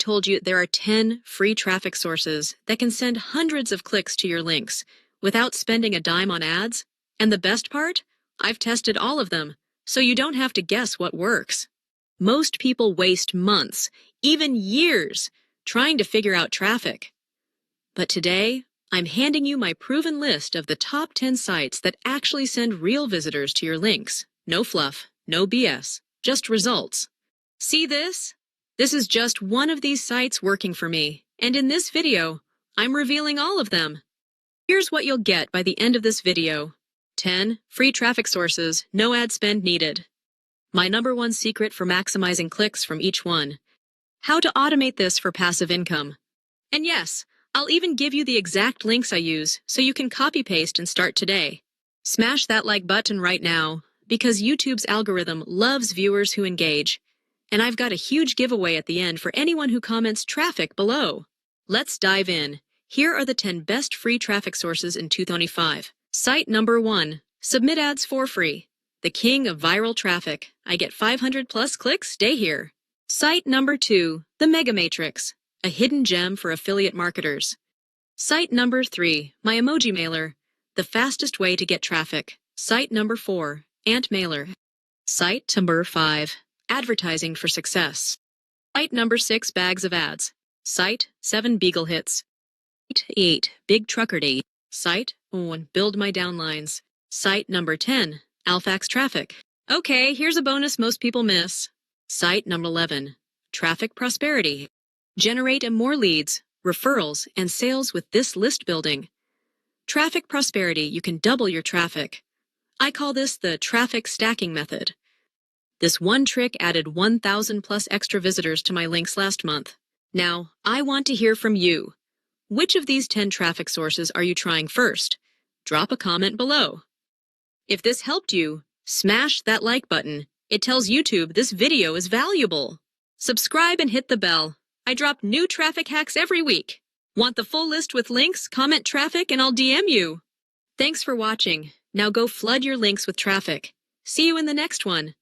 told you there are 10 free traffic sources that can send hundreds of clicks to your links without spending a dime on ads? And the best part? I've tested all of them, so you don't have to guess what works. Most people waste months, even years, trying to figure out traffic. But today, I'm handing you my proven list of the top 10 sites that actually send real visitors to your links. No fluff, no BS, just results. See this? This is just one of these sites working for me, and in this video, I'm revealing all of them. Here's what you'll get by the end of this video. 10 free traffic sources, no ad spend needed. My #1 secret for maximizing clicks from each one. How to automate this for passive income. And yes, I'll even give you the exact links I use so you can copy-paste and start today. Smash that like button right now, because YouTube's algorithm loves viewers who engage. And I've got a huge giveaway at the end for anyone who comments traffic below. Let's dive in. Here are the 10 best free traffic sources in 2025. Site #1, submit ads for free. The king of viral traffic. I get 500 plus clicks, stay here. Site #2, the Mega Matrix, a hidden gem for affiliate marketers. Site #3, my emoji mailer, the fastest way to get traffic. Site #4, Ant Mailer. Site #5, advertising for success. Site #6, bags of ads. Site 7, Beagle Hits. Site 8, Big Trucker Day. Site 1, build my downlines. Site #10, Alphax Traffic. Okay, here's a bonus most people miss. Site #11, Traffic Prosperity. Generate more leads, referrals, and sales with this list building. Traffic Prosperity, you can double your traffic. I call this the traffic stacking method. This one trick added 1,000 plus extra visitors to my links last month. Now, I want to hear from you. Which of these 10 traffic sources are you trying first? Drop a comment below. If this helped you, smash that like button. It tells YouTube this video is valuable. Subscribe and hit the bell. I drop new traffic hacks every week. Want the full list with links? Comment traffic and I'll DM you. Thanks for watching. Now go flood your links with traffic. See you in the next one.